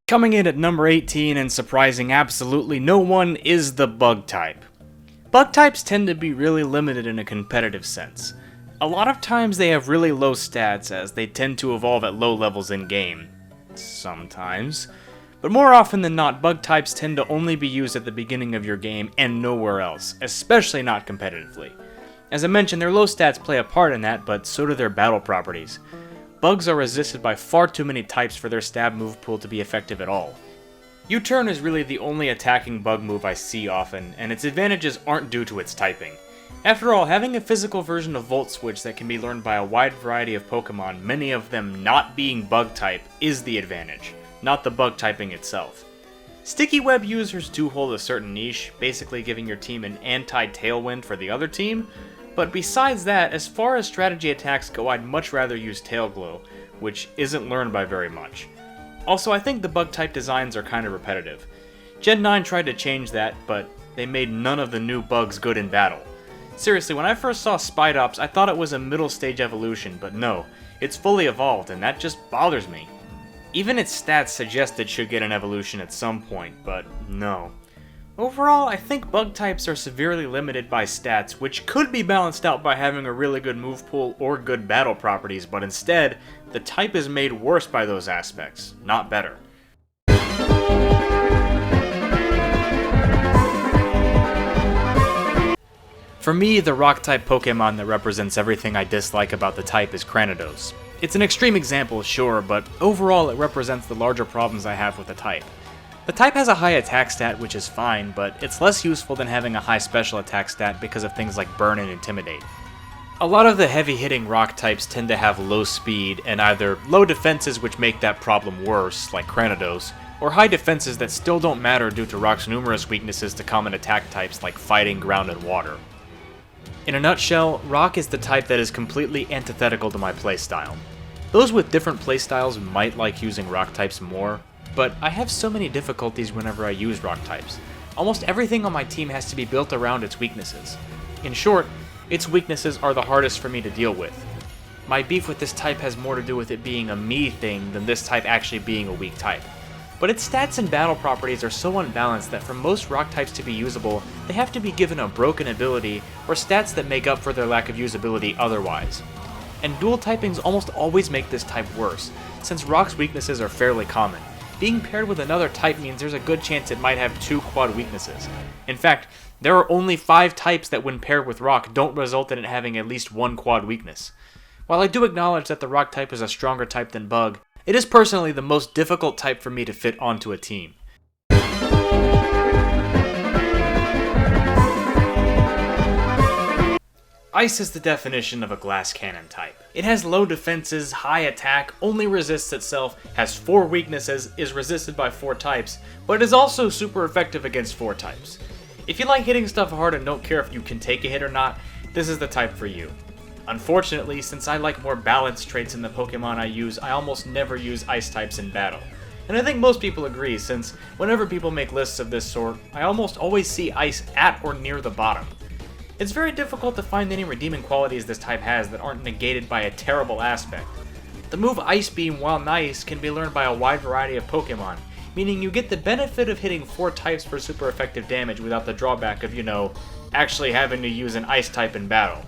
Coming in at number 18 and surprising absolutely no one is the Bug type. Bug types tend to be really limited in a competitive sense. A lot of times they have really low stats as they tend to evolve at low levels in game. Sometimes. But more often than not, bug types tend to only be used at the beginning of your game and nowhere else, especially not competitively. As I mentioned, their low stats play a part in that, but so do their battle properties. Bugs are resisted by far too many types for their stab move pool to be effective at all. U-turn is really the only attacking bug move I see often, and its advantages aren't due to its typing. After all, having a physical version of Volt Switch that can be learned by a wide variety of Pokemon, many of them not being bug type, is the advantage, not the bug typing itself. Sticky Web users do hold a certain niche, basically giving your team an anti-tailwind for the other team, but besides that, as far as strategy attacks go, I'd much rather use Tail Glow, which isn't learned by very much. Also, I think the bug type designs are kind of repetitive. Gen 9 tried to change that, but they made none of the new bugs good in battle. Seriously, when I first saw Spidops, I thought it was a middle stage evolution, but no, it's fully evolved, and that just bothers me. Even its stats suggest it should get an evolution at some point, but no. Overall, I think bug types are severely limited by stats, which could be balanced out by having a really good move pool or good battle properties, but instead, the type is made worse by those aspects, not better. For me, the Rock-type Pokemon that represents everything I dislike about the type is Cranidos. It's an extreme example, sure, but overall it represents the larger problems I have with the type. The type has a high attack stat, which is fine, but it's less useful than having a high special attack stat because of things like Burn and Intimidate. A lot of the heavy-hitting rock types tend to have low speed and either low defenses which make that problem worse, like Cranidos, or high defenses that still don't matter due to Rock's numerous weaknesses to common attack types like Fighting, Ground, and Water. In a nutshell, Rock is the type that is completely antithetical to my playstyle. Those with different playstyles might like using rock types more, but I have so many difficulties whenever I use rock types. Almost everything on my team has to be built around its weaknesses. In short, its weaknesses are the hardest for me to deal with. My beef with this type has more to do with it being a me thing than this type actually being a weak type. But its stats and battle properties are so unbalanced that for most rock types to be usable, they have to be given a broken ability or stats that make up for their lack of usability otherwise. And dual typings almost always make this type worse, since rock's weaknesses are fairly common. Being paired with another type means there's a good chance it might have 2 quad weaknesses. In fact, there are only 5 types that when paired with rock don't result in it having at least 1 quad weakness. While I do acknowledge that the rock type is a stronger type than bug, it is personally the most difficult type for me to fit onto a team. Ice is the definition of a glass cannon type. It has low defenses, high attack, only resists itself, has 4 weaknesses, is resisted by 4 types, but is also super effective against 4 types. If you like hitting stuff hard and don't care if you can take a hit or not, this is the type for you. Unfortunately, since I like more balanced traits in the Pokemon I use, I almost never use ice types in battle. And I think most people agree, since whenever people make lists of this sort, I almost always see ice at or near the bottom. It's very difficult to find any redeeming qualities this type has that aren't negated by a terrible aspect. The move Ice Beam, while nice, can be learned by a wide variety of Pokemon, meaning you get the benefit of hitting 4 types for super effective damage without the drawback of, actually having to use an ice type in battle.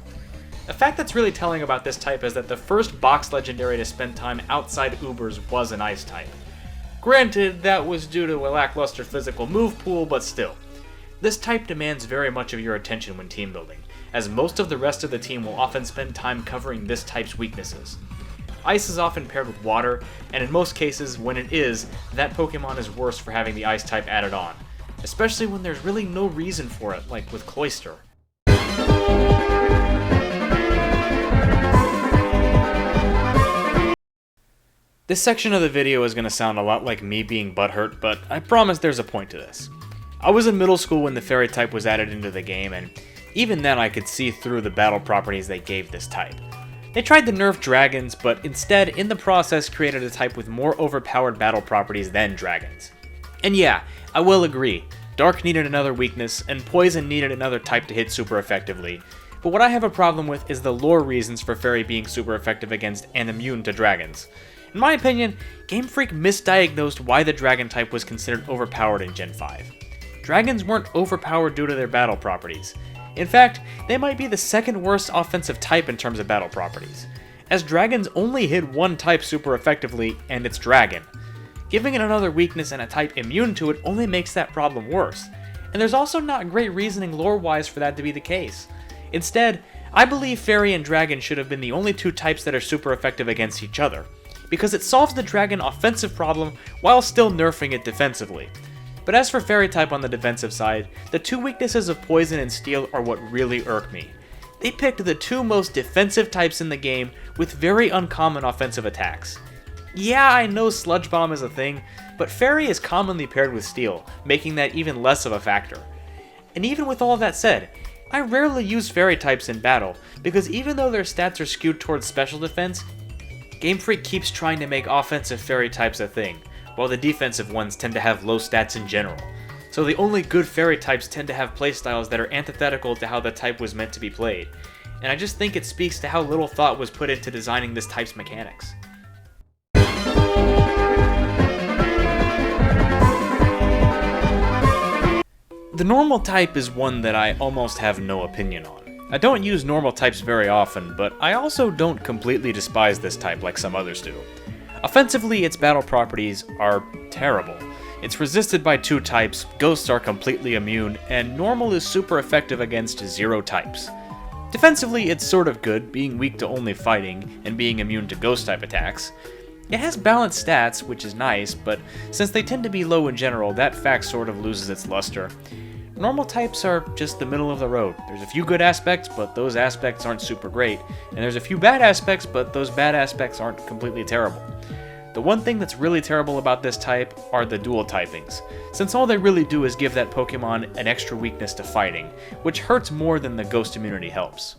A fact that's really telling about this type is that the first box legendary to spend time outside Ubers was an ice type. Granted, that was due to a lackluster physical move pool, but still. This type demands very much of your attention when team building, as most of the rest of the team will often spend time covering this type's weaknesses. Ice is often paired with water, and in most cases, when it is, that Pokemon is worse for having the ice type added on, especially when there's really no reason for it, like with Cloyster. This section of the video is going to sound a lot like me being butthurt, but I promise there's a point to this. I was in middle school when the fairy type was added into the game, and even then I could see through the battle properties they gave this type. They tried to nerf dragons, but instead, in the process, created a type with more overpowered battle properties than dragons. And yeah, I will agree, Dark needed another weakness, and Poison needed another type to hit super effectively, but what I have a problem with is the lore reasons for Fairy being super effective against and immune to dragons. In my opinion, Game Freak misdiagnosed why the Dragon type was considered overpowered in Gen 5. Dragons weren't overpowered due to their battle properties. In fact, they might be the second worst offensive type in terms of battle properties, as dragons only hit one type super effectively, and it's Dragon. Giving it another weakness and a type immune to it only makes that problem worse, and there's also not great reasoning lore-wise for that to be the case. Instead, I believe Fairy and Dragon should have been the only two types that are super effective against each other, because it solves the Dragon offensive problem while still nerfing it defensively. But as for Fairy type on the defensive side, the two weaknesses of Poison and Steel are what really irk me. They picked the two most defensive types in the game with very uncommon offensive attacks. Yeah, I know Sludge Bomb is a thing, but Fairy is commonly paired with Steel, making that even less of a factor. And even with all of that said, I rarely use Fairy types in battle, because even though their stats are skewed towards special defense, Game Freak keeps trying to make offensive Fairy types a thing, while the defensive ones tend to have low stats in general. So the only good Fairy types tend to have playstyles that are antithetical to how the type was meant to be played, and I just think it speaks to how little thought was put into designing this type's mechanics. The normal type is one that I almost have no opinion on. I don't use normal types very often, but I also don't completely despise this type like some others do. Offensively, its battle properties are terrible. It's resisted by two types, ghosts are completely immune, and normal is super effective against zero types. Defensively, it's sort of good, being weak to only fighting, and being immune to ghost type attacks. It has balanced stats, which is nice, but since they tend to be low in general, that fact sort of loses its luster. Normal types are just the middle of the road. There's a few good aspects, but those aspects aren't super great, and there's a few bad aspects, but those bad aspects aren't completely terrible. The one thing that's really terrible about this type are the dual typings, since all they really do is give that Pokemon an extra weakness to fighting, which hurts more than the ghost immunity helps.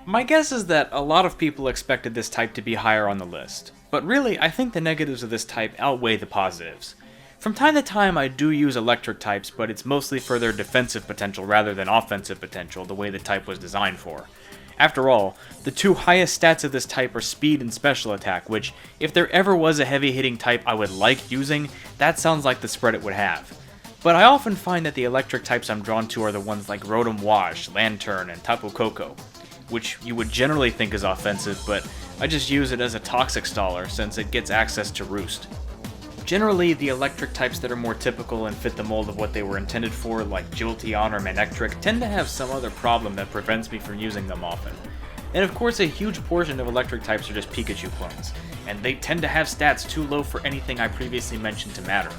My guess is that a lot of people expected this type to be higher on the list, but really I think the negatives of this type outweigh the positives. From time to time I do use electric types, but it's mostly for their defensive potential rather than offensive potential, the way the type was designed for. After all, the two highest stats of this type are speed and special attack, which, if there ever was a heavy hitting type I would like using, that sounds like the spread it would have. But I often find that the electric types I'm drawn to are the ones like Rotom Wash, Lantern, and Tapu Koko, which you would generally think is offensive, but I just use it as a toxic staller since it gets access to Roost. Generally, the electric types that are more typical and fit the mold of what they were intended for, like Jolteon or Manectric, tend to have some other problem that prevents me from using them often. And of course, a huge portion of electric types are just Pikachu clones, and they tend to have stats too low for anything I previously mentioned to matter.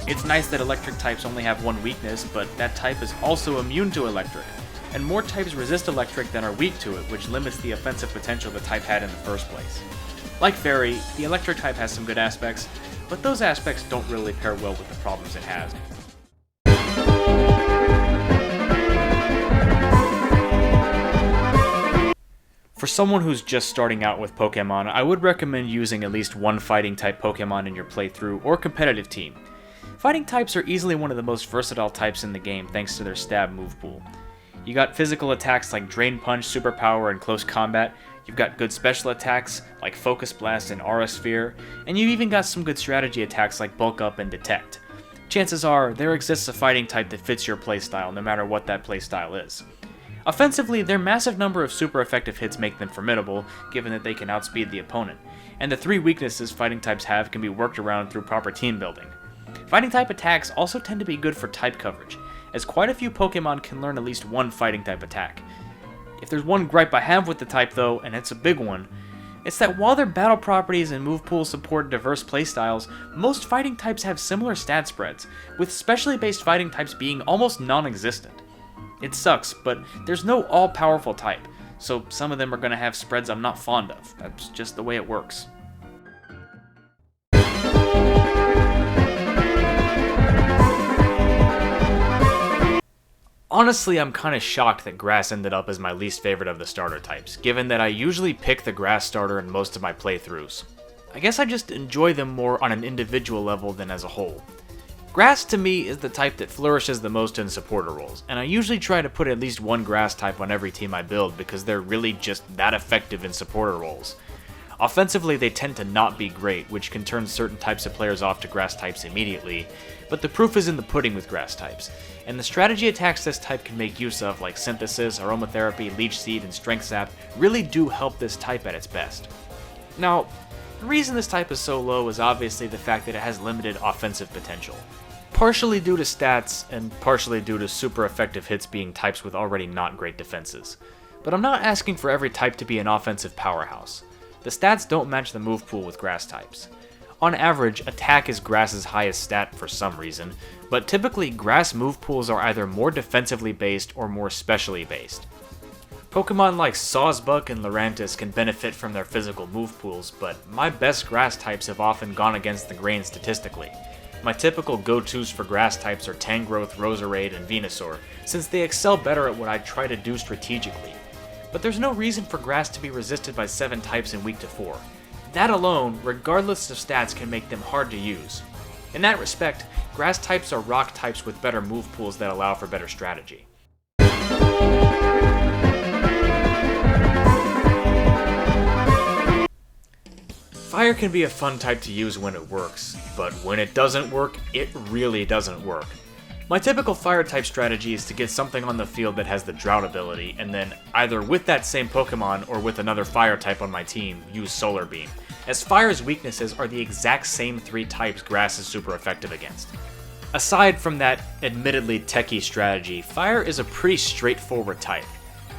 It's nice that electric types only have one weakness, but that type is also immune to electric, and more types resist electric than are weak to it, which limits the offensive potential the type had in the first place. Like Fairy, the electric type has some good aspects, but those aspects don't really pair well with the problems it has. For someone who's just starting out with Pokemon, I would recommend using at least one fighting type Pokemon in your playthrough or competitive team. Fighting types are easily one of the most versatile types in the game thanks to their stab move pool. You got physical attacks like Drain Punch, Superpower, and Close Combat. You've got good special attacks like Focus Blast and Aura Sphere, and you've even got some good strategy attacks like Bulk Up and Detect. Chances are, there exists a fighting type that fits your playstyle, no matter what that playstyle is. Offensively, their massive number of super effective hits make them formidable, given that they can outspeed the opponent, and the three weaknesses fighting types have can be worked around through proper team building. Fighting type attacks also tend to be good for type coverage, as quite a few Pokemon can learn at least one fighting type attack. If there's one gripe I have with the type though, and it's a big one, it's that while their battle properties and move pools support diverse playstyles, most fighting types have similar stat spreads, with specially based fighting types being almost non-existent. It sucks, but there's no all-powerful type, so some of them are going to have spreads I'm not fond of. That's just the way it works. Honestly, I'm kinda shocked that Grass ended up as my least favorite of the starter types, given that I usually pick the Grass starter in most of my playthroughs. I guess I just enjoy them more on an individual level than as a whole. Grass to me is the type that flourishes the most in supporter roles, and I usually try to put at least one grass type on every team I build because they're really just that effective in supporter roles. Offensively, they tend to not be great, which can turn certain types of players off to grass types immediately, but the proof is in the pudding with grass types, and the strategy attacks this type can make use of, like Synthesis, Aromatherapy, Leech Seed, and Strength Sap, really do help this type at its best. Now, the reason this type is so low is obviously the fact that it has limited offensive potential. Partially due to stats, and partially due to super effective hits being types with already not great defenses. But I'm not asking for every type to be an offensive powerhouse. The stats don't match the move pool with grass types. On average, attack is grass's highest stat for some reason, but typically grass move pools are either more defensively based or more specially based. Pokemon like Sawsbuck and Lurantis can benefit from their physical move pools, but my best grass types have often gone against the grain statistically. My typical go-tos for grass types are Tangrowth, Roserade, and Venusaur, since they excel better at what I try to do strategically. But there's no reason for grass to be resisted by 7 types in Week to 4. That alone, regardless of stats, can make them hard to use. In that respect, grass types are rock types with better move pools that allow for better strategy. Fire can be a fun type to use when it works, but when it doesn't work, it really doesn't work. My typical fire type strategy is to get something on the field that has the drought ability, and then either with that same Pokemon or with another fire type on my team, use Solar Beam, as fire's weaknesses are the exact same 3 types grass is super effective against. Aside from that admittedly techie strategy, fire is a pretty straightforward type.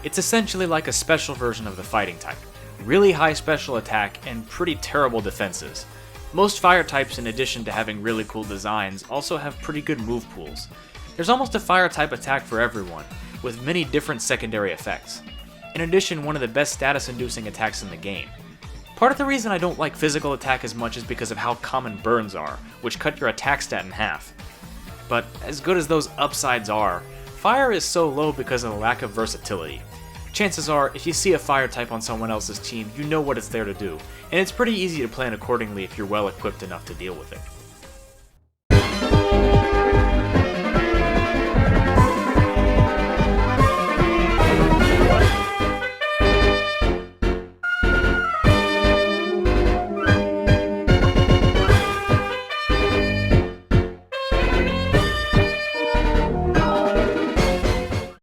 It's essentially like a special version of the fighting type. Really high special attack and pretty terrible defenses. Most fire types, in addition to having really cool designs, also have pretty good move pools. There's almost a fire type attack for everyone, with many different secondary effects. In addition, one of the best status inducing attacks in the game. Part of the reason I don't like physical attack as much is because of how common burns are, which cut your attack stat in half. But as good as those upsides are, fire is so low because of the lack of versatility. Chances are, if you see a fire type on someone else's team, you know what it's there to do, and it's pretty easy to plan accordingly if you're well equipped enough to deal with it.